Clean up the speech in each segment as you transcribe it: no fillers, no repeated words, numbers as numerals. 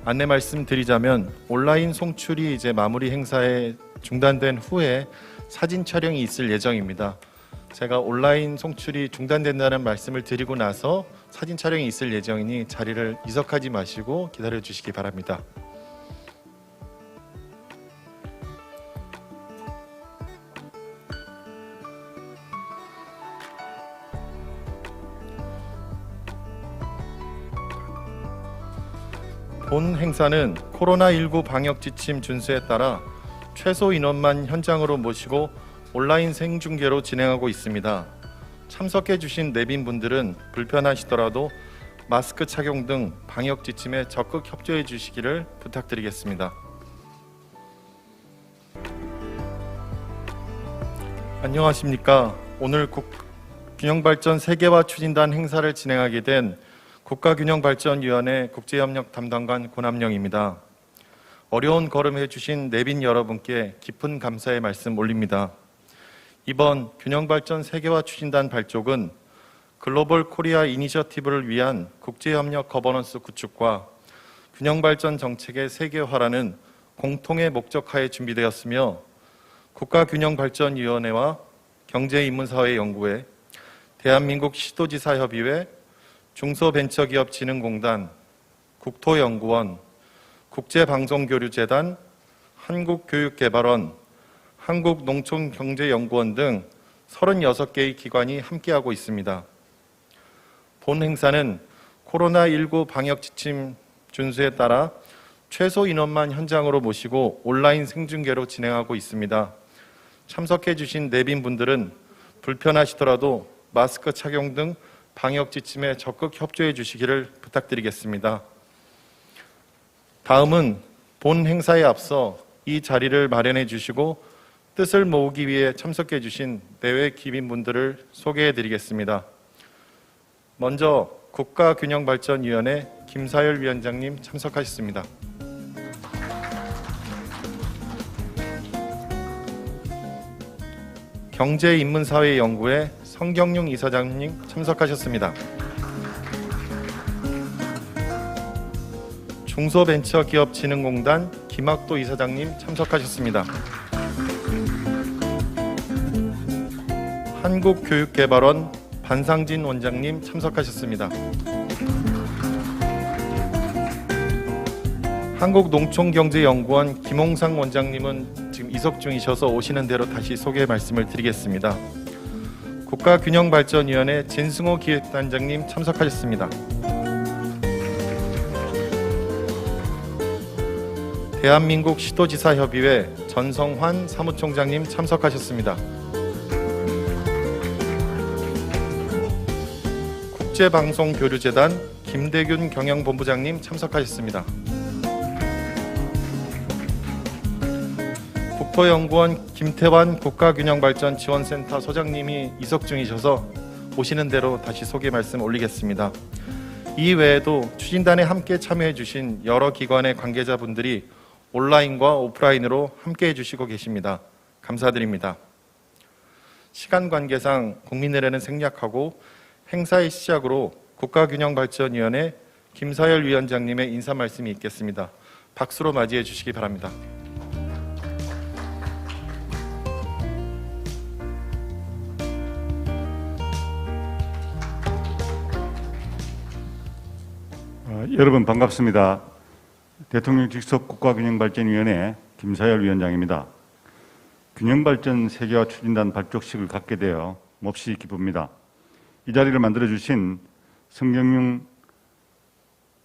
안내 말씀드리자면 온라인 송출이 이제 마무리 행사에 중단된 후에 사진 촬영이 있을 예정입니다. 제가 온라인 송출이 중단된다는 말씀을 드리고 나서 사진 촬영이 있을 예정이니 자리를 이석하지 마시고 기다려 주시기 바랍니다. 본 행사는 코로나19 방역 지침 준수에 따라 최소 인원만 현장으로 모시고 온라인 생중계로 진행하고 있습니다. 참석해 주신 내빈분들은 불편하시더라도 마스크 착용 등 방역 지침에 적극 협조해 주시기를 부탁드리겠습니다. 안녕하십니까. 오늘 균형발전 세계화 추진단 행사를 진행하게 된 국가균형발전위원회 국제협력 담당관 권함영입니다. 어려운 걸음 해주신 내빈 여러분께 깊은 감사의 말씀 올립니다. 이번 균형발전 세계화 추진단 발족은 글로벌 코리아 이니셔티브를 위한 국제협력 거버넌스 구축과 균형발전 정책의 세계화라는 공통의 목적하에 준비되었으며 국가균형발전위원회와 경제인문사회연구회, 대한민국 시도지사협의회, 중소벤처기업진흥공단, 국토연구원, 국제방송교류재단, 한국교육개발원, 한국농촌경제연구원 등 36개의 기관이 함께하고 있습니다. 본 행사는 코로나19 방역지침 준수에 따라 최소 인원만 현장으로 모시고 온라인 생중계로 진행하고 있습니다. 참석해 주신 내빈분들은 불편하시더라도 마스크 착용 등 방역 지침에 적극 협조해 주시기를 부탁드리겠습니다. 다음은 본 행사에 앞서 이 자리를 마련해 주시고 뜻을 모으기 위해 참석해 주신 내외 기빈분들을 소개해 드리겠습니다. 먼저 국가균형발전위원회 김사열 위원장님 참석하셨습니다. 경제인문사회연구회 성경용 이사장님 참석하셨습니다. 중소벤처기업진흥공단 김학도 이사장님 참석하셨습니다. 한국교육개발원 반상진 원장님 참석하셨습니다. 한국농촌경제연구원 김홍상 원장님은 지금 이석 중이셔서 오시는 대로 다시 소개 말씀을 드리겠습니다. 국가균형발전위원회 진승호 기획단장님 참석하셨습니다. 대한민국 시도지사협의회 전성환 사무총장님 참석하셨습니다. 국제방송교류재단 김대균 경영본부장님 참석하셨습니다. 국토연구원 김태환 국가균형발전지원센터 소장님이 이석 중이셔서 오시는 대로 다시 소개 말씀 올리겠습니다. 이 외에도 추진단에 함께 참여해 주신 여러 기관의 관계자분들이 온라인과 오프라인으로 함께 해주시고 계십니다. 감사드립니다. 시간 관계상 국민의례는 생략하고 행사의 시작으로 국가균형발전위원회 김사열 위원장님의 인사 말씀이 있겠습니다. 박수로 맞이해 주시기 바랍니다. 여러분 반갑습니다. 대통령 직속 국가균형발전위원회 김사열 위원장입니다. 균형발전 세계화 추진단 발족식을 갖게 되어 몹시 기쁩니다. 이 자리를 만들어주신 성경용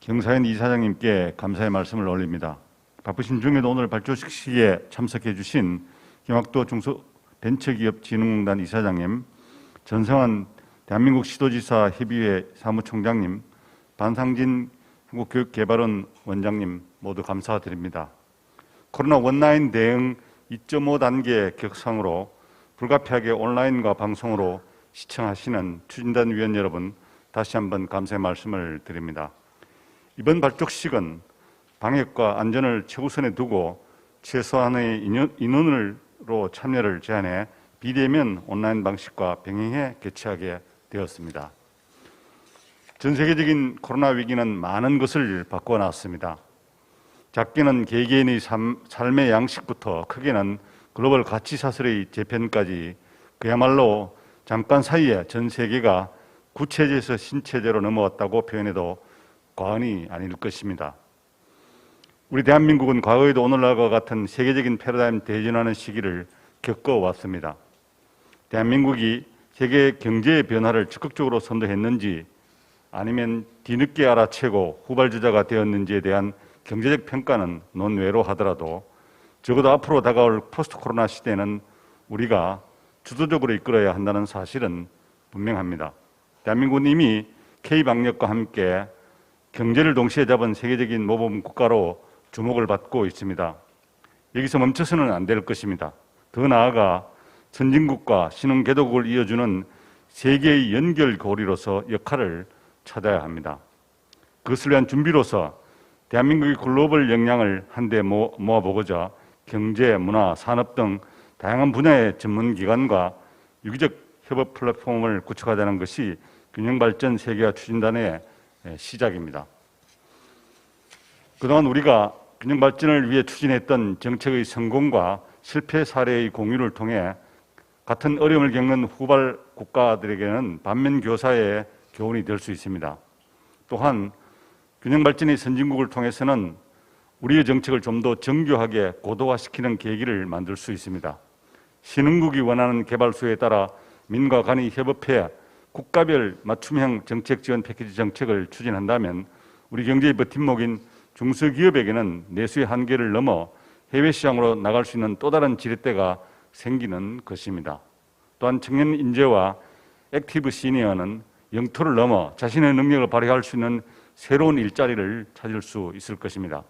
경사연 이사장님께 감사의 말씀을 올립니다. 바쁘신 중에도 오늘 발족식에 참석해 주신 경학도 중소벤처기업진흥공단 이사장님, 전성환 대한민국 시도지사 협의회 사무총장님, 반상진 한국교육개발원 원장님 모두 감사드립니다. 코로나 원라인 대응 2.5 단계 격상으로 불가피하게 온라인과 방송으로 시청하시는 추진단 위원 여러분, 다시 한번 감사의 말씀을 드립니다. 이번 발족식은 방역과 안전을 최우선에 두고 최소한의 인원으로 참여를 제한해 비대면 온라인 방식과 병행해 개최하게 되었습니다. 전 세계적인 코로나 위기는 많은 것을 바꿔놨습니다. 작게는 개개인의 삶의 양식부터 크게는 글로벌 가치 사슬의 재편까지 그야말로 잠깐 사이에 전 세계가 구체제에서 신체제로 넘어왔다고 표현해도 과언이 아닐 것입니다. 우리 대한민국은 과거에도 오늘날과 같은 세계적인 패러다임 대전하는 시기를 겪어왔습니다. 대한민국이 세계 경제의 변화를 적극적으로 선도했는지 아니면 뒤늦게 알아채고 후발주자가 되었는지에 대한 경제적 평가는 논외로 하더라도 적어도 앞으로 다가올 포스트 코로나 시대는 우리가 주도적으로 이끌어야 한다는 사실은 분명합니다. 대한민국은 이미 K방역과 함께 경제를 동시에 잡은 세계적인 모범 국가로 주목을 받고 있습니다. 여기서 멈춰서는 안 될 것입니다. 더 나아가 선진국과 신흥개도국을 이어주는 세계의 연결고리로서 역할을 찾아야 합니다. 그것을 위한 준비로서 대한민국의 글로벌 역량을 한데 모아보고자 경제, 문화, 산업 등 다양한 분야의 전문기관과 유기적 협업 플랫폼을 구축하자는 것이 균형발전 세계화 추진단의 시작입니다. 그동안 우리가 균형발전을 위해 추진했던 정책의 성공과 실패 사례의 공유를 통해 같은 어려움을 겪는 후발 국가들에게는 반면교사의 교훈이 될 수 있습니다. 또한 균형발전의 선진국을 통해서는 우리의 정책을 좀 더 정교하게 고도화시키는 계기를 만들 수 있습니다. 신흥국이 원하는 개발수에 따라 민과 간이 협업해 국가별 맞춤형 정책 지원 패키지 정책을 추진한다면 우리 경제의 버팀목인 중소기업에게는 내수의 한계를 넘어 해외 시장으로 나갈 수 있는 또 다른 지렛대가 생기는 것입니다. 또한 청년 인재와 액티브 시니어는 영토를 넘어 자신의 능력을 발휘할 수 있는 새로운 일자리를 찾을 수 있을 것입니다.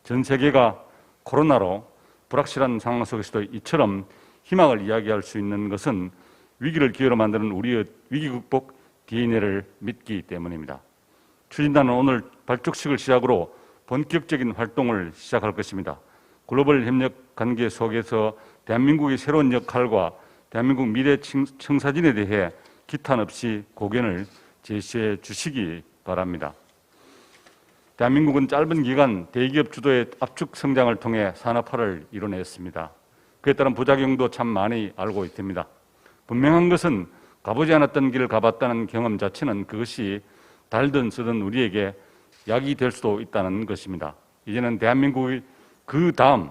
전 세계가 코로나로 불확실한 상황 속에서도 이처럼 희망을 이야기할 수 있는 것은 위기를 기회로 만드는 우리의 위기 극복 DNA를 믿기 때문입니다. 추진단은 오늘 발족식을 시작으로 본격적인 활동을 시작할 것입니다. 글로벌 협력 관계 속에서 대한민국의 새로운 역할과 대한민국 미래 청사진에 대해 기탄 없이 고견을 제시해 주시기 바랍니다. 대한민국은 짧은 기간 대기업 주도의 압축 성장을 통해 산업화를 이뤄냈습니다. 그에 따른 부작용도 참 많이 알고 있습니다. 분명한 것은 가보지 않았던 길을 가봤다는 경험 자체는 그것이 달든 쓰든 우리에게 약이 될 수도 있다는 것입니다. 이제는 대한민국의 그 다음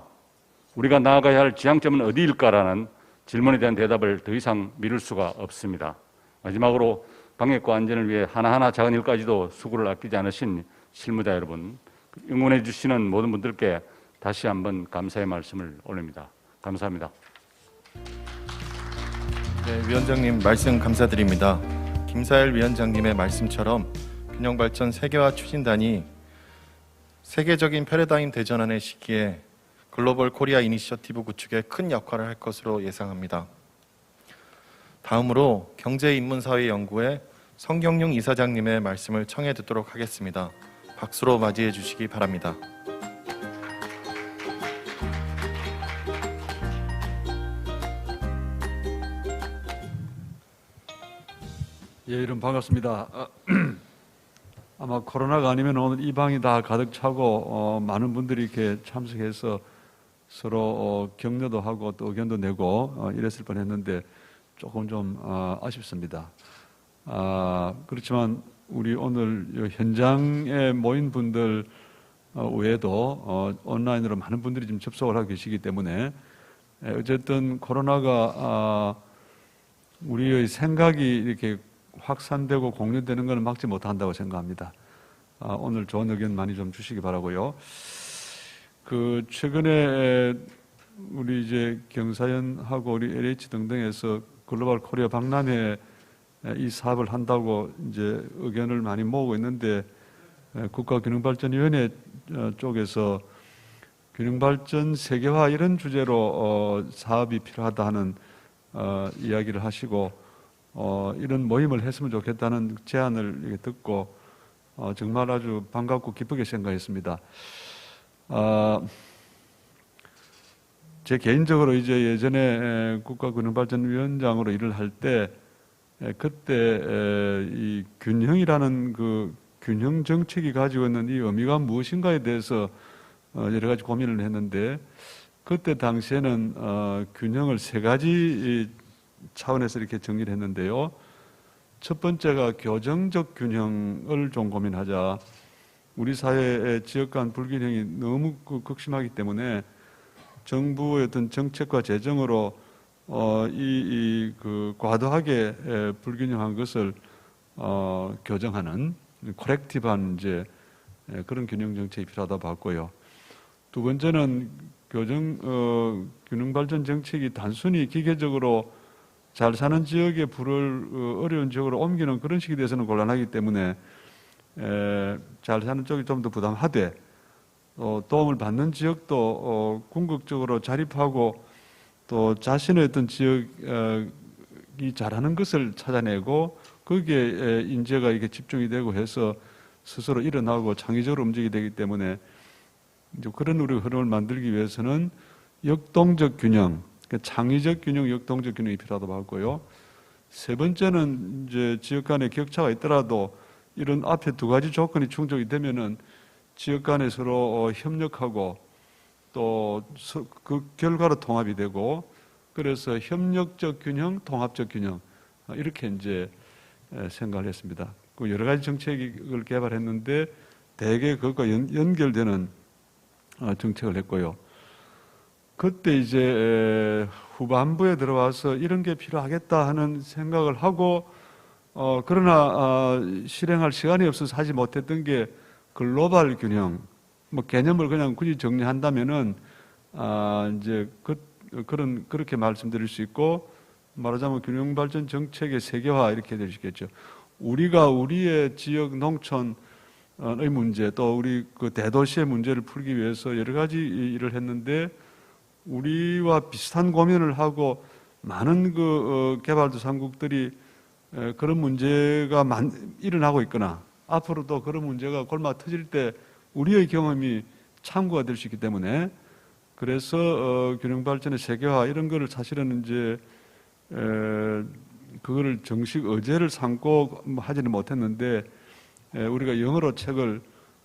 우리가 나아가야 할 지향점은 어디일까라는 질문에 대한 대답을 더 이상 미룰 수가 없습니다. 마지막으로 방역과 안전을 위해 하나하나 작은 일까지도 수고를 아끼지 않으신 실무자 여러분, 응원해 주시는 모든 분들께 다시 한번 감사의 말씀을 올립니다. 감사합니다. 네, 위원장님 말씀 감사드립니다. 김사열 위원장님의 말씀처럼 균형발전 세계화 추진단이 세계적인 패러다임 대전환의 시기에 글로벌 코리아 이니셔티브 구축에 큰 역할을 할 것으로 예상합니다. 다음으로 경제인문사회연구회 성경용 이사장님의 말씀을 청해 듣도록 하겠습니다. 박수로 맞이해 주시기 바랍니다. 예, 여러분 반갑습니다. 아마 코로나가 아니면 오늘 이 방이 다 가득 차고 많은 분들이 이렇게 참석해서 서로 격려도 하고 또 의견도 내고 이랬을 뻔했는데 조금 좀 아쉽습니다. 그렇지만 우리 오늘 현장에 모인 분들 외에도 온라인으로 많은 분들이 지금 접속을 하고 계시기 때문에 어쨌든 코로나가 우리의 생각이 이렇게 확산되고 공유되는 것은 막지 못한다고 생각합니다. 오늘 좋은 의견 많이 좀 주시기 바라고요. 최근에 우리 이제 경사연하고 우리 LH 등등에서 글로벌 코리아 박람회 이 사업을 한다고 이제 의견을 많이 모으고 있는데 국가균형발전위원회 쪽에서 균형발전 세계화 이런 주제로 사업이 필요하다 하는 이야기를 하시고 이런 모임을 했으면 좋겠다는 제안을 이렇게 듣고 정말 아주 반갑고 기쁘게 생각했습니다. 제 개인적으로 이제 예전에 국가균형발전위원장으로 일을 할 때 그때 이 균형이라는 그 균형 정책이 가지고 있는 이 의미가 무엇인가에 대해서 여러 가지 고민을 했는데 그때 당시에는 균형을 세 가지 차원에서 이렇게 정리를 했는데요. 첫 번째가 교정적 균형을 좀 고민하자. 우리 사회의 지역 간 불균형이 너무 극심하기 때문에 정부의 어떤 정책과 재정으로 과도하게 불균형한 것을 교정하는 코렉티브한 이제 그런 균형 정책이 필요하다 봤고요. 두 번째는 균형 발전 정책이 단순히 기계적으로 잘 사는 지역의 부를 어려운 지역으로 옮기는 그런 식이 돼서는 곤란하기 때문에 잘 사는 쪽이 좀 더 부담하되 도움을 받는 지역도 궁극적으로 자립하고 또 자신의 어떤 지역이 잘하는 것을 찾아내고 거기에 인재가 이게 집중이 되고 해서 스스로 일어나고 창의적으로 움직이게 되기 때문에 이제 그런 우리 흐름을 만들기 위해서는 역동적 균형, 그러니까 창의적 균형, 역동적 균형이 필요하다고 봤고요. 세 번째는 이제 지역 간의 격차가 있더라도 이런 앞에 두 가지 조건이 충족이 되면은 지역 간에 서로 협력하고 또 그 결과로 통합이 되고 그래서 협력적 균형, 통합적 균형 이렇게 이제 생각을 했습니다. 그 여러 가지 정책을 개발했는데 대개 그것과 연결되는 정책을 했고요. 그때 이제 후반부에 들어와서 이런 게 필요하겠다 하는 생각을 하고 그러나 실행할 시간이 없어서 하지 못했던 게 글로벌 균형, 뭐 개념을 그냥 굳이 정리한다면은 이제 그렇게 말씀드릴 수 있고 말하자면 균형 발전 정책의 세계화 이렇게 될 수 있겠죠. 우리가 우리의 지역 농촌의 문제 또 우리 그 대도시의 문제를 풀기 위해서 여러 가지 일을 했는데 우리와 비슷한 고민을 하고 많은 개발도상국들이 그런 문제가 일어나고 있거나 앞으로도 그런 문제가 골마 터질 때 우리의 경험이 참고가 될 수 있기 때문에 그래서 균형 발전의 세계화 이런 거를 사실은 이제 그거를 정식 의제를 삼고 하지는 못했는데 우리가 영어로 책을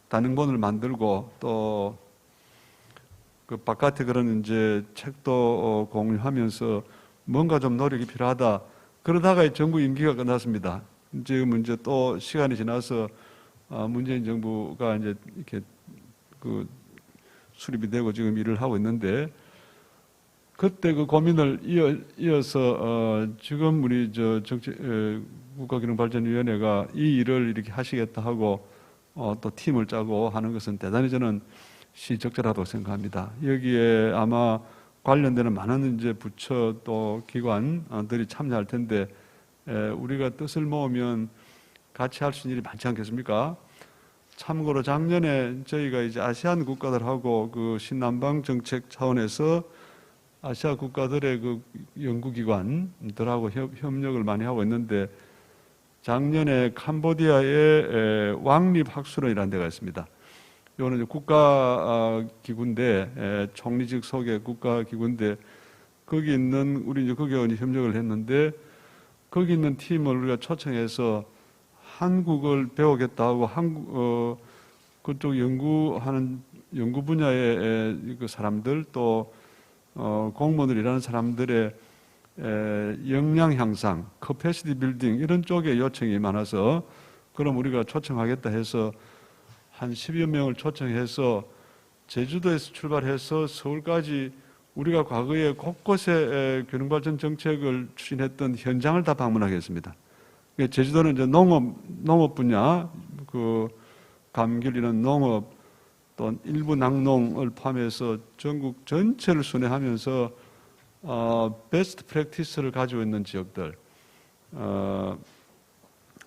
단행본을 만들고 또 그 바깥에 그런 이제 책도 공유하면서 뭔가 좀 노력이 필요하다. 그러다가 정부 임기가 끝났습니다. 지금 이제 또 시간이 지나서 문재인 정부가 이제 이렇게 그 수립이 되고 지금 일을 하고 있는데 그때 그 고민을 이어서 지금 우리 국가균형발전위원회가 이 일을 이렇게 하시겠다 하고 또 팀을 짜고 하는 것은 대단히 저는 시적절하다고 생각합니다. 여기에 아마 관련되는 많은 이제 부처 또 기관들이 참여할 텐데 우리가 뜻을 모으면 같이 할 수 있는 일이 많지 않겠습니까? 참고로 작년에 저희가 이제 아시안 국가들하고 그 신남방 정책 차원에서 아시아 국가들의 그 연구기관들하고 협력을 많이 하고 있는데 작년에 캄보디아의 왕립학술원이라는 데가 있습니다. 이거는 국가기구인데 총리직 속의 국가기구인데 거기 있는 우리 이제 거기에 협력을 했는데 거기 있는 팀을 우리가 초청해서 한국을 배우겠다 하고 그쪽 연구 분야의 그 사람들 또 공무원들 일하는 사람들의 역량 향상, 커패시티 빌딩 이런 쪽에 요청이 많아서 그럼 우리가 초청하겠다 해서 한 10여 명을 초청해서 제주도에서 출발해서 서울까지 우리가 과거에 곳곳에 균형발전 정책을 추진했던 현장을 다 방문하겠습니다. 제주도는 이제 농업 분야, 그 감귤 이런 농업 또 일부 낙농을 포함해서 전국 전체를 순회하면서 베스트 프랙티스를 가지고 있는 지역들,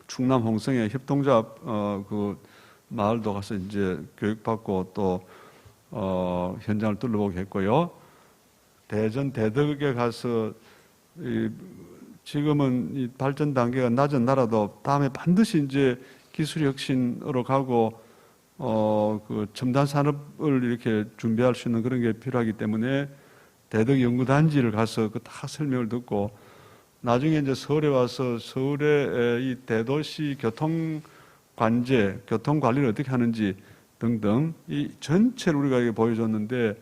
충남 홍성의 협동조합 그 마을도 가서 이제 교육받고 또 현장을 둘러보게 했고요. 대전 대덕에 가서 지금은 이 발전 단계가 낮은 나라도 다음에 반드시 이제 기술 혁신으로 가고 그 첨단 산업을 이렇게 준비할 수 있는 그런 게 필요하기 때문에 대덕 연구단지를 가서 그 다 설명을 듣고 나중에 이제 서울에 와서 서울의 이 대도시 교통 관리를 어떻게 하는지 등등 이 전체를 우리가 이게 보여줬는데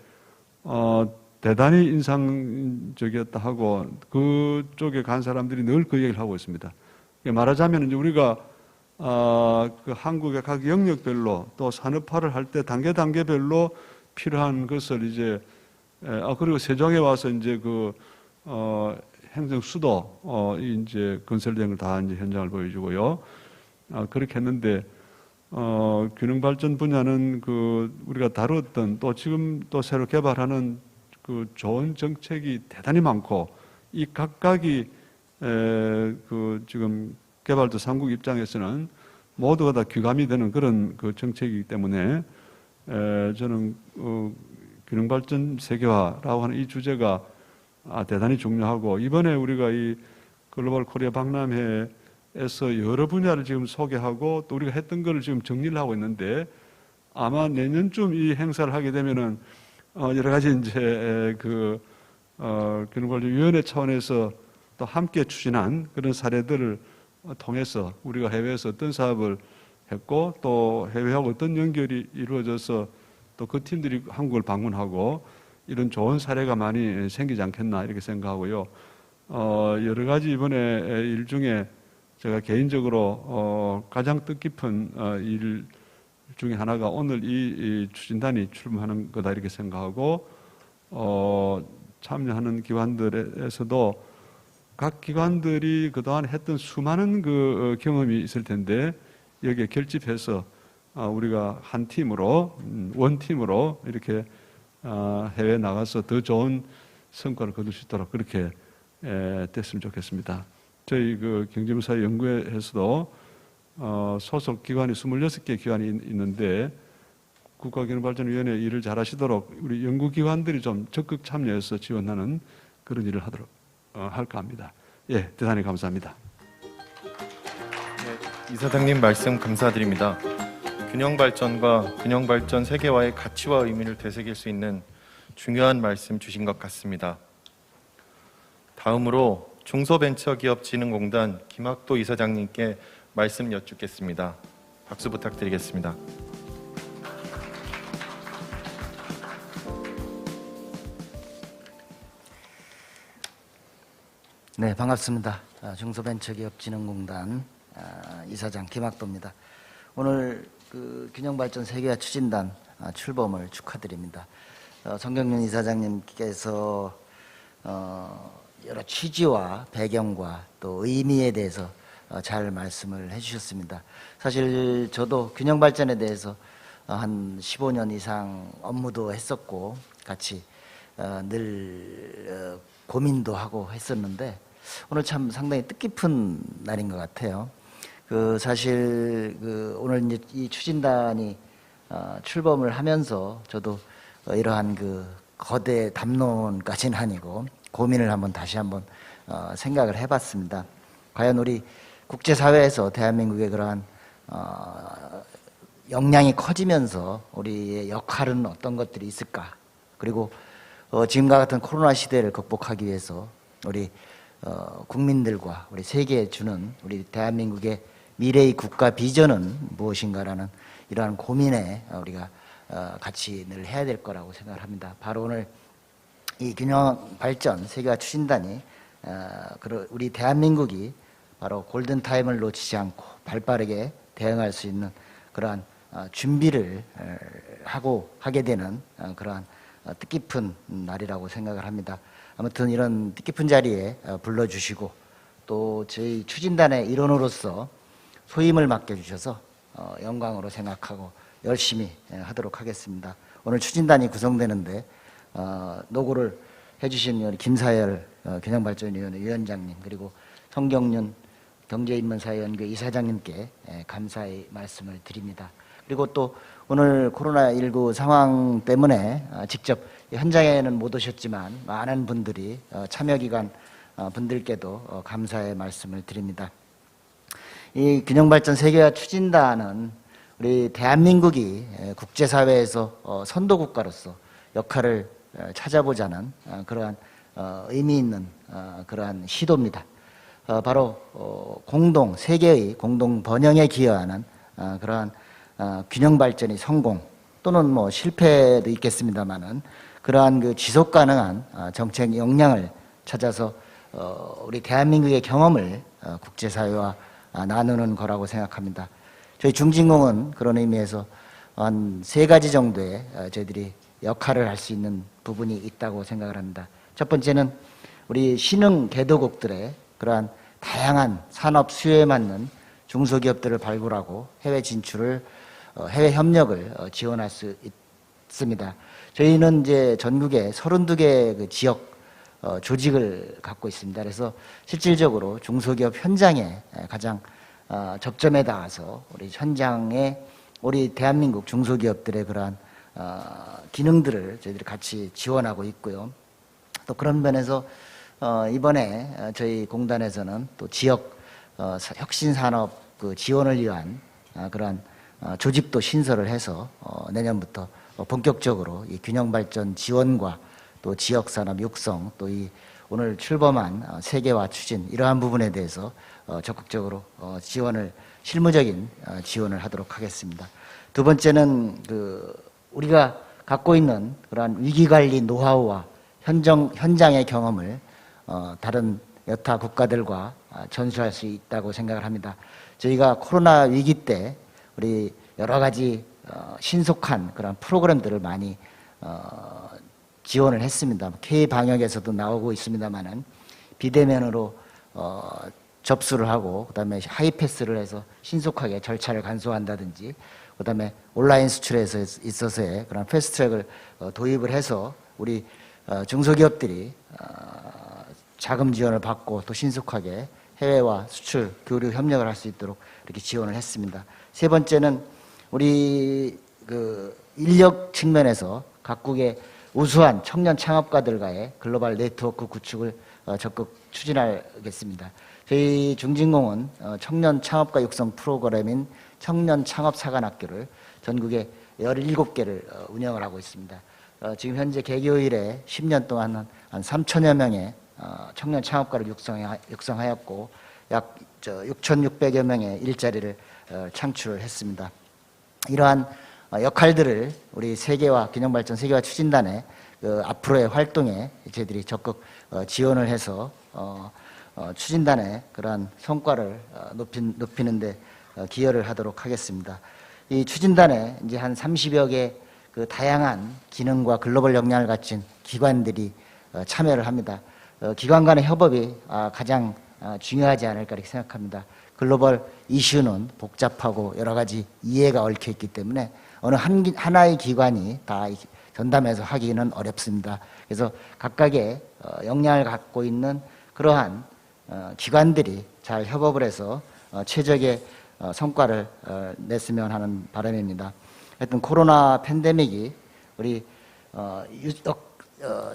대단히 인상적이었다 하고 그쪽에 간 사람들이 늘 그 얘기를 하고 있습니다. 말하자면 이제 우리가 그 한국의 각 영역별로 또 산업화를 할 때 단계별로 필요한 것을 이제 그리고 세종에 와서 이제 그 행정 수도 이제 건설된 걸 다 이제 현장을 보여주고요. 그렇게 했는데 균형 발전 분야는 그 우리가 다뤘던 또 지금 또 새로 개발하는 그 좋은 정책이 대단히 많고 이 각각이 그 지금 개발도 삼국 입장에서는 모두가 다 귀감이 되는 그런 그 정책이기 때문에 저는 균형 발전 세계화라고 하는 이 주제가 대단히 중요하고 이번에 우리가 이 글로벌 코리아 박람회에서 여러 분야를 지금 소개하고 또 우리가 했던 거를 지금 정리를 하고 있는데 아마 내년쯤 이 행사를 하게 되면은 여러 가지 이제 균형발전위원회 차원에서 또 함께 추진한 그런 사례들을 통해서 우리가 해외에서 어떤 사업을 했고 또 해외하고 어떤 연결이 이루어져서 또 그 팀들이 한국을 방문하고 이런 좋은 사례가 많이 생기지 않겠나 이렇게 생각하고요. 여러 가지 이번에 일 중에 제가 개인적으로 가장 뜻깊은 일 중에 하나가 오늘 이 추진단이 출범하는 거다 이렇게 생각하고 참여하는 기관들에서도 각 기관들이 그동안 했던 수많은 그 경험이 있을 텐데 여기에 결집해서 우리가 한 팀으로 원팀으로 이렇게 해외에 나가서 더 좋은 성과를 거둘 수 있도록 그렇게 됐으면 좋겠습니다. 저희 그 경제문사연구회에서도 소속 기관이 26개 기관이 있는데 국가균형발전위원회 일을 잘하시도록 우리 연구기관들이 좀 적극 참여해서 지원하는 그런 일을 하도록 할까 합니다. 예, 대단히 감사합니다. 네, 이사장님 말씀 감사드립니다. 균형발전과 균형발전 세계화의 가치와 의미를 되새길 수 있는 중요한 말씀 주신 것 같습니다. 다음으로 중소벤처기업진흥공단 김학도 이사장님께 말씀 여쭙겠습니다. 박수 부탁드리겠습니다. 네, 반갑습니다. 중소벤처기업진흥공단 이사장 김학도입니다. 오늘 그 균형발전 세계화 추진단 출범을 축하드립니다. 정경윤 이사장님께서 여러 취지와 배경과 또 의미에 대해서 잘 말씀을 해주셨습니다. 사실 저도 균형발전에 대해서 한 15년 이상 업무도 했었고 같이 늘 고민도 하고 했었는데 오늘 참 상당히 뜻깊은 날인 것 같아요. 사실 오늘 이제 이 추진단이 출범을 하면서 저도 이러한 거대 담론까지는 아니고 고민을 다시 한번 생각을 해봤습니다. 과연 우리 국제사회에서 대한민국의 그러한 역량이 커지면서 우리의 역할은 어떤 것들이 있을까? 그리고 지금과 같은 코로나 시대를 극복하기 위해서 우리 국민들과 우리 세계에 주는 우리 대한민국의 미래의 국가 비전은 무엇인가라는 이러한 고민에 우리가 같이 늘 해야 될 거라고 생각을 합니다. 바로 오늘 이 균형발전 세계화 추진단이 우리 대한민국이 바로 골든타임을 놓치지 않고 발빠르게 대응할 수 있는 그러한 준비를 하게 되는 그러한 뜻깊은 날이라고 생각을 합니다. 아무튼 이런 뜻깊은 자리에 불러주시고 또 저희 추진단의 일원으로서 소임을 맡겨주셔서 영광으로 생각하고 열심히 하도록 하겠습니다. 오늘 추진단이 구성되는데 노고를 해주신 김사열 균형발전위원회 위원장님 그리고 성경윤 경제인문사연구회 이사장님께 감사의 말씀을 드립니다. 그리고 또 오늘 코로나19 상황 때문에 직접 현장에는 못 오셨지만 많은 분들이 참여기관 분들께도 감사의 말씀을 드립니다. 이 균형발전 세계화 추진단은 우리 대한민국이 국제사회에서 선도국가로서 역할을 찾아보자는 그러한 의미 있는 그러한 시도입니다. 바로 세계의 공동 번영에 기여하는 그러한 균형발전의 성공 또는 뭐 실패도 있겠습니다만은 그러한 그 지속 가능한 정책 역량을 찾아서 우리 대한민국의 경험을 국제사회와 나누는 거라고 생각합니다. 저희 중진공은 그런 의미에서 한 3가지 정도의 저희들이 역할을 할 수 있는 부분이 있다고 생각을 합니다. 첫 번째는 우리 신흥 개도국들의 그러한 다양한 산업 수요에 맞는 중소기업들을 발굴하고 해외 진출을, 해외 협력을 지원할 수 있습니다. 저희는 이제 전국에 32개 그 지역 조직을 갖고 있습니다. 그래서 실질적으로 중소기업 현장에 가장 접점에 닿아서 우리 현장에 우리 대한민국 중소기업들의 그러한 기능들을 저희들이 같이 지원하고 있고요. 또 그런 면에서 이번에 저희 공단에서는 또 지역 혁신산업 그 지원을 위한 그러한 조직도 신설을 해서 내년부터 본격적으로 이 균형발전 지원과 또 지역산업 육성, 또 이 오늘 출범한 세계화 추진, 이러한 부분에 대해서 적극적으로 실무적인 지원을 하도록 하겠습니다. 두 번째는 우리가 갖고 있는 그러한 위기관리 노하우와 현장의 경험을 다른 여타 국가들과 전수할 수 있다고 생각을 합니다. 저희가 코로나 위기 때 우리 여러 가지 신속한 그런 프로그램들을 많이 지원을 했습니다. K 방역에서도 나오고 있습니다만은 비대면으로 접수를 하고 그다음에 하이패스를 해서 신속하게 절차를 간소화한다든지 그다음에 온라인 수출에 있어서의 그런 패스트트랙을 도입을 해서 우리 중소기업들이 자금 지원을 받고 또 신속하게 해외와 수출, 교류 협력을 할 수 있도록 이렇게 지원을 했습니다. 세 번째는 우리 인력 측면에서 각국의 우수한 청년 창업가들과의 글로벌 네트워크 구축을 적극 추진하겠습니다. 저희 중진공은 청년 창업가 육성 프로그램인 청년 창업사관학교를 전국에 17개를 운영을 하고 있습니다. 지금 현재 개교 이래 10년 동안 한 3천여 명의 청년 창업가를 육성하였고 약 6,600여 명의 일자리를 창출을 했습니다. 이러한 역할들을 우리 균형발전 세계화 추진단의 앞으로의 활동에 저희들이 적극 지원을 해서 추진단의 그러한 성과를 높이는 데 기여를 하도록 하겠습니다. 이 추진단에 이제 한 30여 개 그 다양한 기능과 글로벌 역량을 갖춘 기관들이 참여를 합니다. 기관 간의 협업이 가장 중요하지 않을까 이렇게 생각합니다. 글로벌 이슈는 복잡하고 여러 가지 이해가 얽혀 있기 때문에 어느 하나의 기관이 다 전담해서 하기는 어렵습니다. 그래서 각각의 역량을 갖고 있는 그러한 기관들이 잘 협업을 해서 최적의 성과를 냈으면 하는 바람입니다. 하여튼 코로나 팬데믹이 우리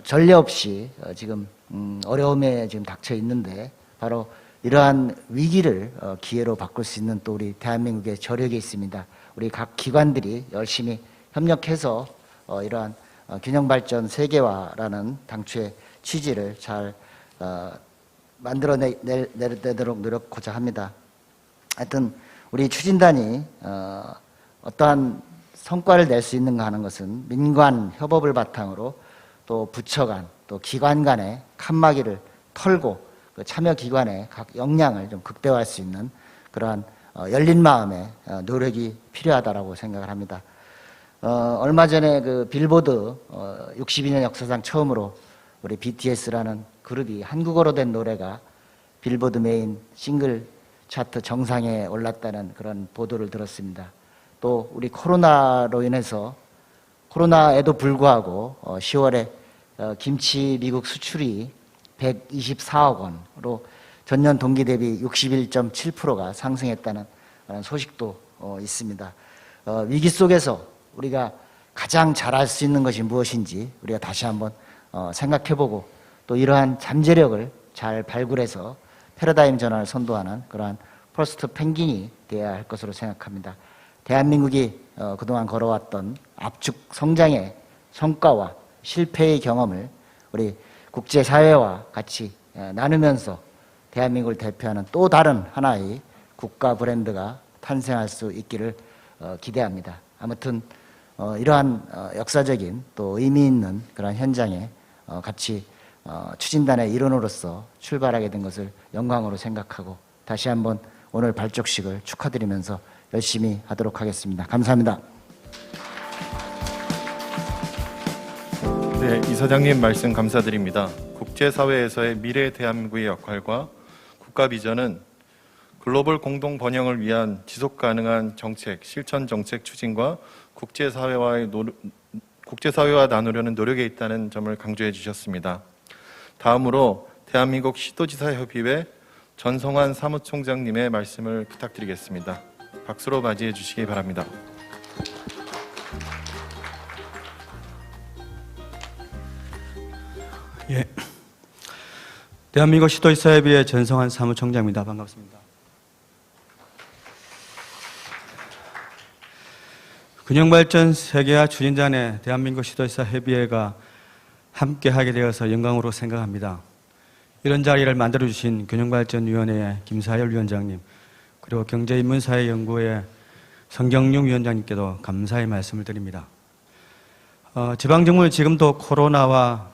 전례 없이 지금 어려움에 지금 닥쳐 있는데 바로 이러한 위기를 기회로 바꿀 수 있는 또 우리 대한민국의 저력이 있습니다. 우리 각 기관들이 열심히 협력해서 이러한 균형발전 세계화라는 당초의 취지를 잘 만들어내도록 노력하고자 합니다. 하여튼 우리 추진단이 어떠한 성과를 낼 수 있는가 하는 것은 민관 협업을 바탕으로 또 부처 간, 또 기관 간의 칸막이를 털고 그 참여 기관의 각 역량을 좀 극대화할 수 있는 그러한 열린 마음의 노력이 필요하다라고 생각을 합니다. 얼마 전에 그 빌보드 62년 역사상 처음으로 우리 BTS라는 그룹이 한국어로 된 노래가 빌보드 메인 싱글 차트 정상에 올랐다는 그런 보도를 들었습니다. 또 우리 코로나로 인해서 코로나에도 불구하고 10월에 김치 미국 수출이 124억 원으로 전년 동기 대비 61.7%가 상승했다는 소식도 있습니다. 위기 속에서 우리가 가장 잘할 수 있는 것이 무엇인지 우리가 다시 한번 생각해보고 또 이러한 잠재력을 잘 발굴해서 패러다임 전환을 선도하는 그러한 퍼스트 펭귄이 되어야 할 것으로 생각합니다. 대한민국이 그동안 걸어왔던 압축 성장의 성과와 실패의 경험을 우리 국제사회와 같이 나누면서 대한민국을 대표하는 또 다른 하나의 국가 브랜드가 탄생할 수 있기를 기대합니다. 아무튼 이러한 역사적인 또 의미 있는 그런 현장에 같이 추진단의 일원으로서 출발하게 된 것을 영광으로 생각하고 다시 한번 오늘 발족식을 축하드리면서 열심히 하도록 하겠습니다. 감사합니다. 네, 이사장님 말씀 감사드립니다. 국제사회에서의 미래 대한민국의 역할과 국가 비전은 글로벌 공동 번영을 위한 지속 가능한 정책, 실천 정책 추진과 국제사회와 나누려는 노력에 있다는 점을 강조해 주셨습니다. 다음으로 대한민국 시도지사협의회 전성환 사무총장님의 말씀을 부탁드리겠습니다. 박수로 맞이해 주시기 바랍니다. 예, 대한민국 시도지사협의회 전성환 사무총장입니다. 반갑습니다. 균형발전 세계화 추진단에 대한민국 시도지사협의회가 함께하게 되어서 영광으로 생각합니다. 이런 자리를 만들어주신 균형발전위원회의 김사열 위원장님, 그리고 경제인문사회연구회 성경용 위원장님께도 감사의 말씀을 드립니다. 지방정부는 지금도 코로나와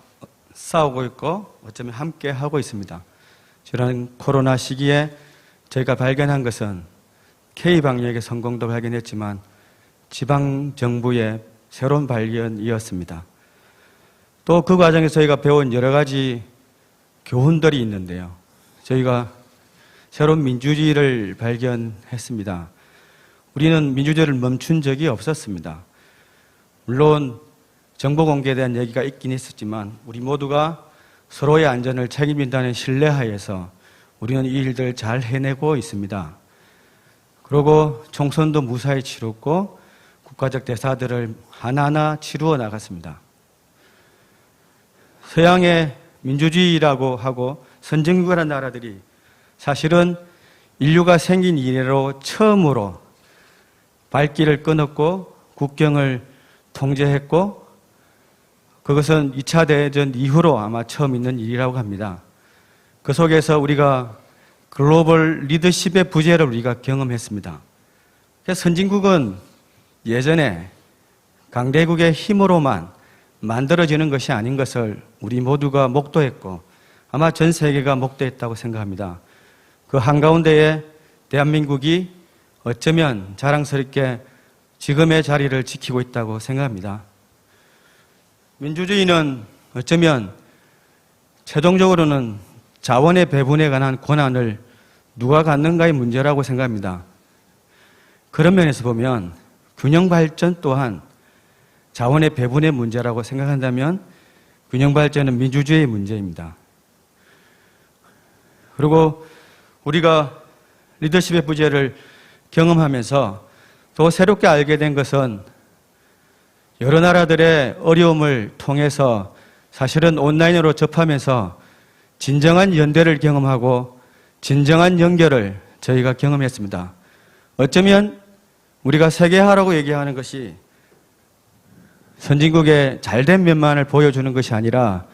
싸우고 있고 어쩌면 함께 하고 있습니다. 지난 코로나 시기에 저희가 발견한 것은 K방역의 성공도 발견했지만 지방정부의 새로운 발견이었습니다. 또 그 과정에서 저희가 배운 여러 가지 교훈들이 있는데요. 저희가 새로운 민주주의를 발견했습니다. 우리는 민주주의를 멈춘 적이 없었습니다. 물론 정보 공개에 대한 얘기가 있긴 있었지만 우리 모두가 서로의 안전을 책임진다는 신뢰하에서 우리는 이 일들을 잘 해내고 있습니다. 그리고 총선도 무사히 치렀고 국가적 대사들을 하나하나 치루어 나갔습니다. 서양의 민주주의라고 하고 선진국이라는 나라들이 사실은 인류가 생긴 이래로 처음으로 발길을 끊었고 국경을 통제했고 그것은 2차 대전 이후로 아마 처음 있는 일이라고 합니다. 그 속에서 우리가 글로벌 리더십의 부재를 우리가 경험했습니다. 그래서 선진국은 예전에 강대국의 힘으로만 만들어지는 것이 아닌 것을 우리 모두가 목도했고 아마 전 세계가 목도했다고 생각합니다. 그 한가운데에 대한민국이 어쩌면 자랑스럽게 지금의 자리를 지키고 있다고 생각합니다. 민주주의는 어쩌면 최종적으로는 자원의 배분에 관한 권한을 누가 갖는가의 문제라고 생각합니다. 그런 면에서 보면 균형발전 또한 자원의 배분의 문제라고 생각한다면 균형발전은 민주주의의 문제입니다. 그리고 우리가 리더십의 부재를 경험하면서 또 새롭게 알게 된 것은 여러 나라들의 어려움을 통해서 사실은 온라인으로 접하면서 진정한 연대를 경험하고 진정한 연결을 저희가 경험했습니다. 어쩌면 우리가 세계화라고 얘기하는 것이 선진국의 잘된 면만을 보여주는 것이 아니라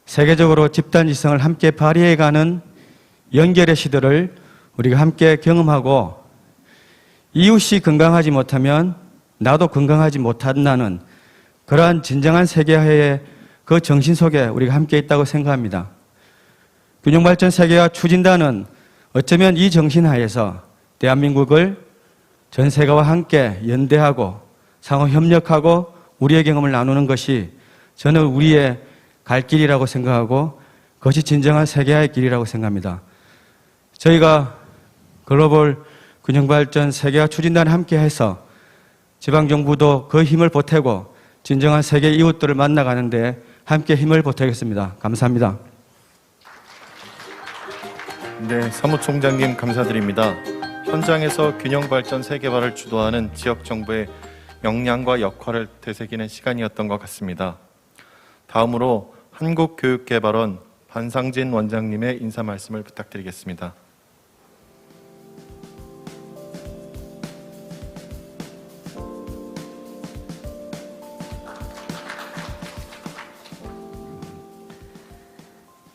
세계적으로 집단지성을 함께 발휘해가는 연결의 시대를 우리가 함께 경험하고 이웃이 건강하지 못하면 나도 건강하지 못한다는 그러한 진정한 세계화의 그 정신 속에 우리가 함께 있다고 생각합니다. 균형발전 세계화 추진단은 어쩌면 이 정신 하에서 대한민국을 전 세계와 함께 연대하고 상호 협력하고 우리의 경험을 나누는 것이 저는 우리의 갈 길이라고 생각하고 그것이 진정한 세계화의 길이라고 생각합니다. 저희가 글로벌 균형발전 세계화 추진단을 함께 해서 지방정부도 그 힘을 보태고 진정한 세계 이웃들을 만나가는데 함께 힘을 보태겠습니다. 감사합니다. 네, 사무총장님 감사드립니다. 현장에서 균형발전 세계화를 주도하는 지역정부의 역량과 역할을 되새기는 시간이었던 것 같습니다. 다음으로 한국교육개발원 반상진 원장님의 인사 말씀을 부탁드리겠습니다.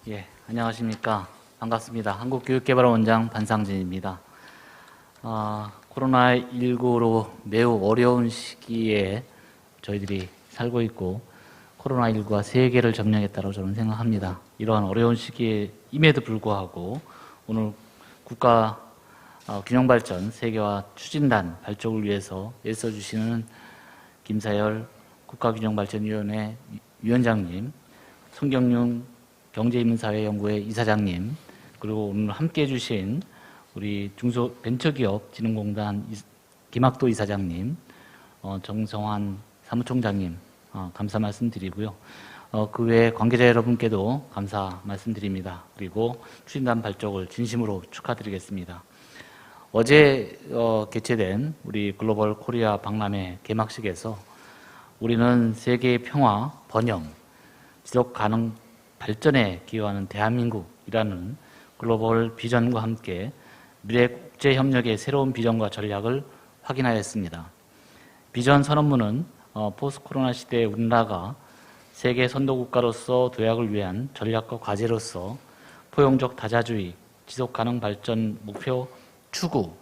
예, 안녕하십니까. 반갑습니다. 한국교육개발원 원장 반상진입니다. 코로나19로 매우 어려운 시기에 저희들이 살고 있고 코로나19가 세계를 점령했다고 저는 생각합니다. 이러한 어려운 시기임에도 불구하고 오늘 국가 균형발전 세계화 추진단 발족을 위해서 애써주시는 김사열 국가균형발전위원회 위원장님, 손경윤 경제인문사회연구회 이사장님, 그리고 오늘 함께해 주신 우리 중소벤처기업진흥공단 김학도 이사장님, 정성환 사무총장님 감사 말씀드리고요. 그 외 관계자 여러분께도 감사 말씀드립니다. 그리고 추진단 발족을 진심으로 축하드리겠습니다. 어제 개최된 우리 글로벌 코리아 박람회 개막식에서 우리는 세계의 평화, 번영, 지속 가능 발전에 기여하는 대한민국이라는 글로벌 비전과 함께 미래 국제 협력의 새로운 비전과 전략을 확인하였습니다. 비전 선언문은 포스트 코로나 시대의 우리나라가 세계 선도 국가로서 도약을 위한 전략과 과제로서 포용적 다자주의, 지속 가능 발전 목표 추구,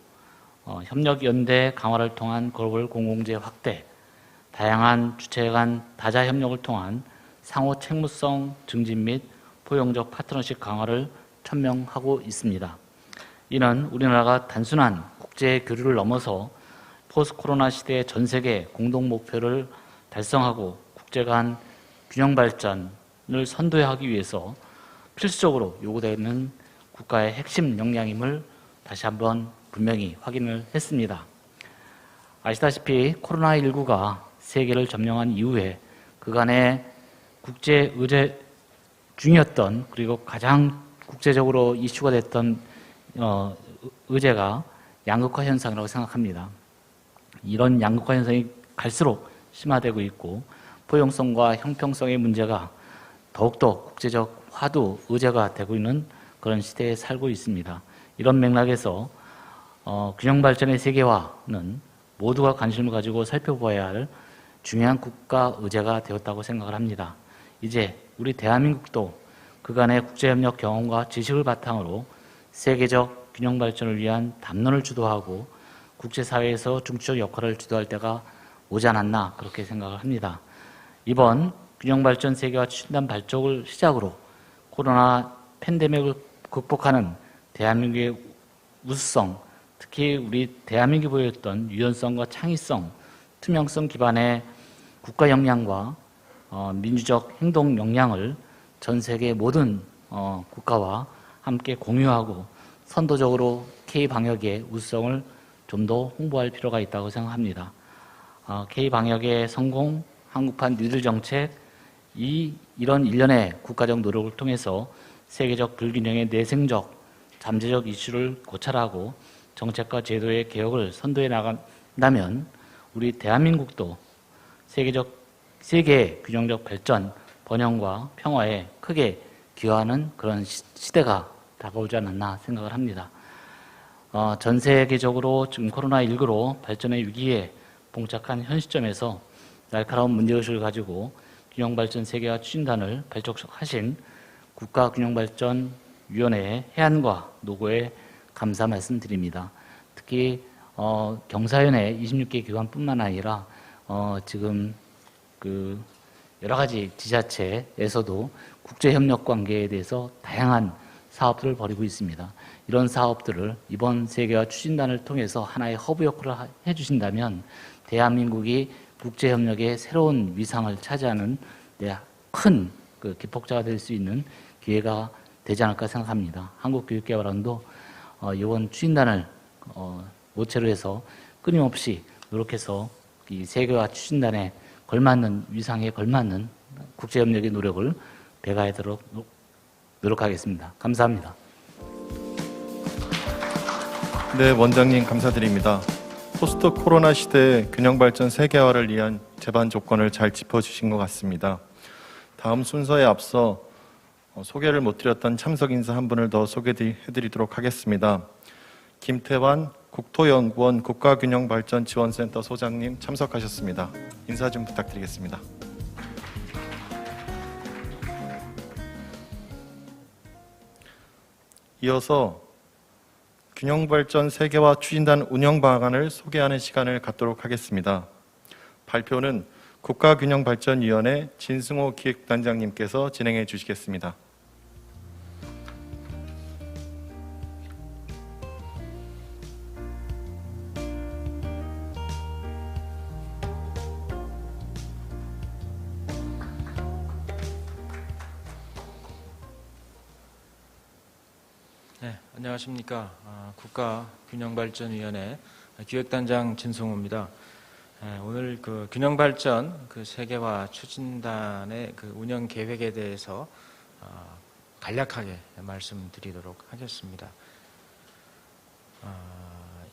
협력 연대 강화를 통한 글로벌 공공재 확대, 다양한 주체 간 다자 협력을 통한 상호 책무성 증진 및 포용적 파트너십 강화를 천명하고 있습니다. 이는 우리나라가 단순한 국제 교류를 넘어서 포스트 코로나 시대의 전 세계 공동 목표를 달성하고 국제 간 균형 발전을 선도하기 위해서 필수적으로 요구되는 국가의 핵심 역량임을 다시 한번 분명히 확인을 했습니다. 아시다시피 코로나19가 세계를 점령한 이후에 그간의 국제 의제 중이었던 그리고 가장 국제적으로 이슈가 됐던 의제가 양극화 현상이라고 생각합니다. 이런 양극화 현상이 갈수록 심화되고 있고 포용성과 형평성의 문제가 더욱더 국제적 화두 의제가 되고 있는 그런 시대에 살고 있습니다. 이런 맥락에서 균형 발전의 세계화는 모두가 관심을 가지고 살펴봐야 할 중요한 국가 의제가 되었다고 생각을 합니다. 이제 우리 대한민국도 그간의 국제협력 경험과 지식을 바탕으로 세계적 균형 발전을 위한 담론을 주도하고 국제사회에서 중추적 역할을 주도할 때가 오지 않았나 그렇게 생각을 합니다. 이번 균형 발전 세계화 추진단 발족을 시작으로 코로나 팬데믹을 극복하는 대한민국의 우수성, 특히 우리 대한민국이 보였던 유연성과 창의성, 투명성 기반의 국가 역량과 민주적 행동 역량을 전 세계 모든 국가와 함께 공유하고 선도적으로 K-방역의 우수성을 좀 더 홍보할 필요가 있다고 생각합니다. K-방역의 성공, 한국판 뉴딜 정책, 이런 일련의 국가적 노력을 통해서 세계적 불균형의 내생적, 잠재적 이슈를 고찰하고 정책과 제도의 개혁을 선도해 나간다면 우리 대한민국도 세계의 균형적 발전, 번영과 평화에 크게 기여하는 그런 시대가 다가오지 않았나 생각을 합니다. 전 세계적으로 지금 코로나19로 발전의 위기에 봉착한 현 시점에서 날카로운 문제의식을 가지고 균형발전 세계화 추진단을 발족하신 국가균형발전위원회의 해안과 노고에 감사 말씀드립니다. 특히 경사연의 26개 기관뿐만 아니라 지금 그 여러 가지 지자체에서도 국제협력 관계에 대해서 다양한 사업들을 벌이고 있습니다. 이런 사업들을 이번 세계화 추진단을 통해서 하나의 허브 역할을 해주신다면 대한민국이 국제협력의 새로운 위상을 차지하는 큰 기폭제가 될 수 있는 기회가 되지 않을까 생각합니다. 한국교육개발원도 이번 추진단을 모체로 해서 끊임없이 노력해서 이 세계화 추진단에 걸맞는 위상에 걸맞는 국제협력의 노력을 배가하도록 노력하겠습니다. 감사합니다. 네, 원장님 감사드립니다. 포스트 코로나 시대의 균형발전 세계화를 위한 제반 조건을 잘 짚어주신 것 같습니다. 다음 순서에 앞서 소개를 못 드렸던 참석 인사 한 분을 더 소개해드리도록 하겠습니다. 김태환 국토연구원 국가균형발전지원센터 소장님 참석하셨습니다. 인사 좀 부탁드리겠습니다. 이어서 균형발전 세계화 추진단 운영 방안을 소개하는 시간을 갖도록 하겠습니다. 발표는 국가균형발전위원회 진승호 기획단장님께서 진행해 주시겠습니다. 네, 안녕하십니까. 국가균형발전위원회 기획단장 진성호입니다. 오늘 그 균형발전 그 세계화 추진단의 그 운영 계획에 대해서 간략하게 말씀드리도록 하겠습니다.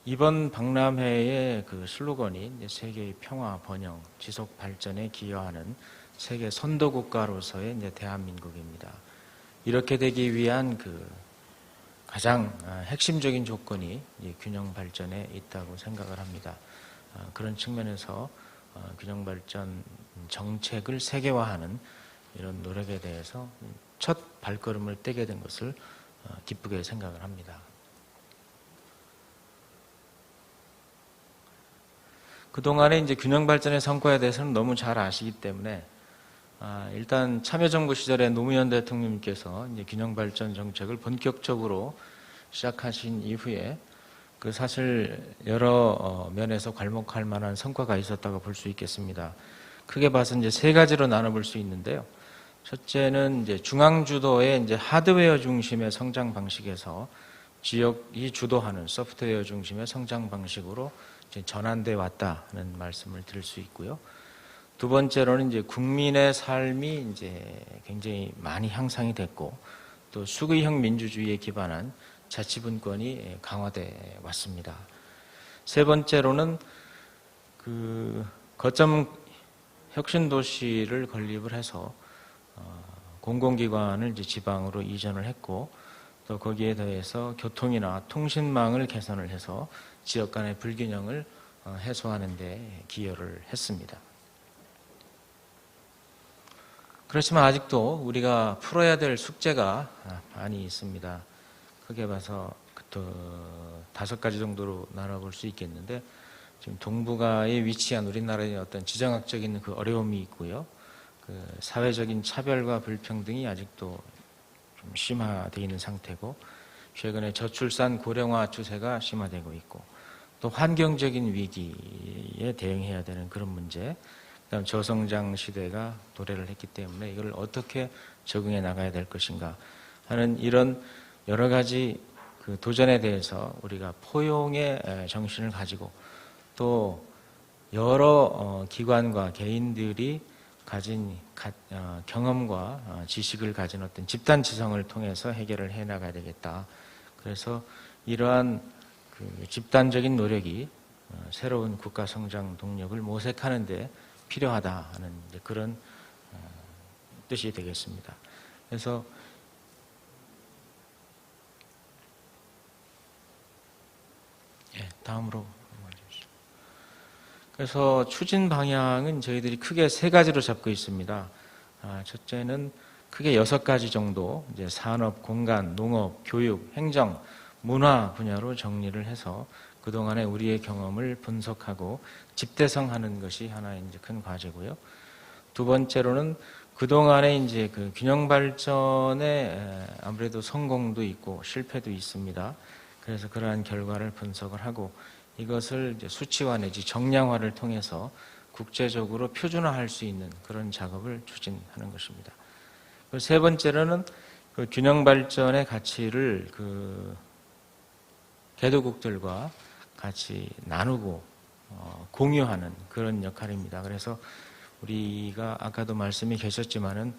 이번 박람회의 그 슬로건이 이제 세계의 평화, 번영, 지속 발전에 기여하는 세계 선도 국가로서의 이제 대한민국입니다. 이렇게 되기 위한 그 가장 핵심적인 조건이 균형 발전에 있다고 생각을 합니다. 그런 측면에서 균형 발전 정책을 세계화하는 이런 노력에 대해서 첫 발걸음을 떼게 된 것을 기쁘게 생각을 합니다. 그동안에 이제 균형 발전의 성과에 대해서는 너무 잘 아시기 때문에 일단 참여정부 시절에 노무현 대통령님께서 이제 균형발전 정책을 본격적으로 시작하신 이후에 그 사실 여러 면에서 괄목할 만한 성과가 있었다고 볼 수 있겠습니다. 크게 봐서 이제 세 가지로 나눠볼 수 있는데요. 첫째는 이제 중앙 주도의 이제 하드웨어 중심의 성장 방식에서 지역이 주도하는 소프트웨어 중심의 성장 방식으로 이제 전환돼 왔다는 말씀을 드릴 수 있고요. 두 번째로는 이제 국민의 삶이 이제 굉장히 많이 향상이 됐고 또 수의형 민주주의에 기반한 자치분권이 강화돼 왔습니다. 세 번째로는 그 거점 혁신도시를 건립을 해서 공공기관을 이제 지방으로 이전을 했고 또 거기에 더해서 교통이나 통신망을 개선을 해서 지역 간의 불균형을 해소하는 데 기여를 했습니다. 그렇지만 아직도 우리가 풀어야 될 숙제가 많이 있습니다. 크게 봐서 또 5가지 정도로 나눠볼 수 있겠는데 지금 동북아에 위치한 우리나라의 어떤 지정학적인 그 어려움이 있고요. 그 사회적인 차별과 불평등이 아직도 좀 심화되어 있는 상태고 최근에 저출산 고령화 추세가 심화되고 있고 또 환경적인 위기에 대응해야 되는 그런 문제 그다음 저성장 시대가 도래를 했기 때문에 이걸 어떻게 적응해 나가야 될 것인가 하는 이런 여러 가지 그 도전에 대해서 우리가 포용의 정신을 가지고 또 여러 기관과 개인들이 가진 경험과 지식을 가진 어떤 집단 지성을 통해서 해결을 해 나가야 되겠다. 그래서 이러한 그 집단적인 노력이 새로운 국가 성장 동력을 모색하는 데 필요하다 하는 그런 뜻이 되겠습니다. 그래서 다음으로 넘어가 주시죠. 그래서 추진 방향은 저희들이 크게 3가지로 잡고 있습니다. 첫째는 크게 6가지 정도 이제 산업, 공간, 농업, 교육, 행정, 문화 분야로 정리를 해서 그동안의 우리의 경험을 분석하고 집대성하는 것이 하나의 이제 큰 과제고요. 두 번째로는 그동안에 이제 그 균형 발전에 아무래도 성공도 있고 실패도 있습니다. 그래서 그러한 결과를 분석을 하고 이것을 이제 수치화 내지 정량화를 통해서 국제적으로 표준화할 수 있는 그런 작업을 추진하는 것입니다. 세 번째로는 그 균형 발전의 가치를 그 개도국들과 같이 나누고 공유하는 그런 역할입니다. 그래서 우리가 아까도 말씀이 계셨지만은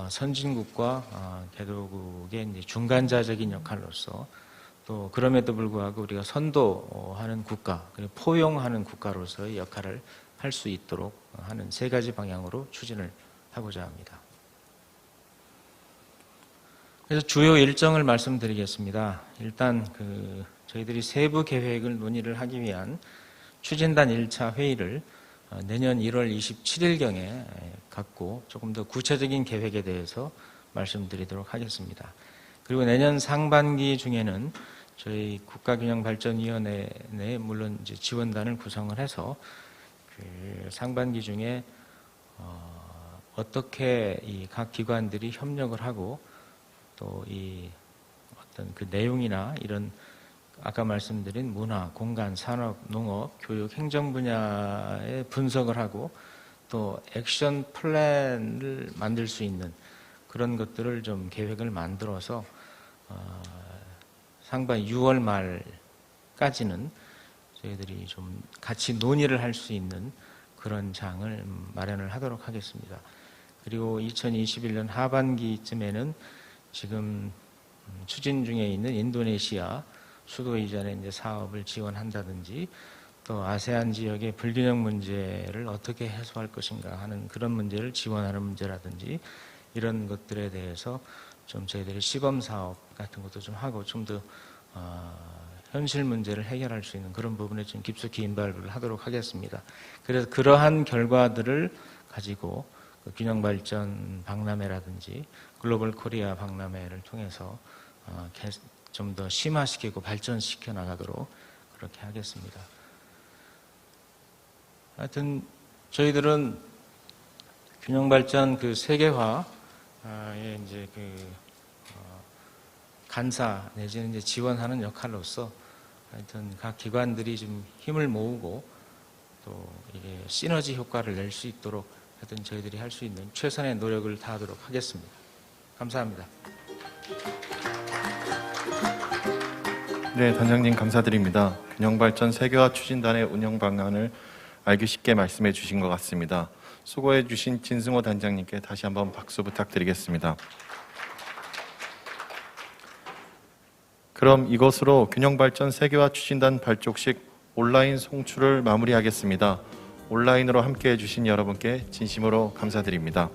선진국과 개도국의 이제 중간자적인 역할로서 또 그럼에도 불구하고 우리가 선도하는 국가, 그리고 포용하는 국가로서의 역할을 할 수 있도록 하는 3가지 방향으로 추진을 하고자 합니다. 그래서 주요 일정을 말씀드리겠습니다. 일단 저희들이 세부 계획을 논의를 하기 위한 추진단 1차 회의를 내년 1월 27일경에 갖고 조금 더 구체적인 계획에 대해서 말씀드리도록 하겠습니다. 그리고 내년 상반기 중에는 저희 국가균형발전위원회 내에 물론 이제 지원단을 구성을 해서 그 상반기 중에 어떻게 이 각 기관들이 협력을 하고 또 이 어떤 그 내용이나 이런 아까 말씀드린 문화, 공간, 산업, 농업, 교육, 행정 분야에 분석을 하고 또 액션 플랜을 만들 수 있는 그런 것들을 좀 계획을 만들어서 상반기 6월 말까지는 저희들이 좀 같이 논의를 할 수 있는 그런 장을 마련을 하도록 하겠습니다. 그리고 2021년 하반기쯤에는 지금 추진 중에 있는 인도네시아 수도 이전의 이제 사업을 지원한다든지 또 아세안 지역의 불균형 문제를 어떻게 해소할 것인가 하는 그런 문제를 지원하는 문제라든지 이런 것들에 대해서 좀 저희들이 시범 사업 같은 것도 좀 하고 좀 더 현실 문제를 해결할 수 있는 그런 부분에 좀 깊숙이 인발을 하도록 하겠습니다. 그래서 그러한 결과들을 가지고 그 균형발전 박람회라든지 글로벌 코리아 박람회를 통해서 좀 더 심화시키고 발전시켜 나가도록 그렇게 하겠습니다. 하여튼 저희들은 균형발전 그 세계화에 이제 간사 내지는 이제 지원하는 역할로서 하여튼 각 기관들이 좀 힘을 모으고 또 이게 시너지 효과를 낼 수 있도록 하여튼 저희들이 할 수 있는 최선의 노력을 다하도록 하겠습니다. 감사합니다. 네, 단장님 감사드립니다. 균형발전 세계화 추진단의 운영 방안을 알기 쉽게 말씀해 주신 것 같습니다. 수고해 주신 진승호 단장님께 다시 한번 박수 부탁드리겠습니다. 그럼 이것으로 균형발전 세계화 추진단 발족식 온라인 송출을 마무리하겠습니다. 온라인으로 함께해 주신 여러분께 진심으로 감사드립니다.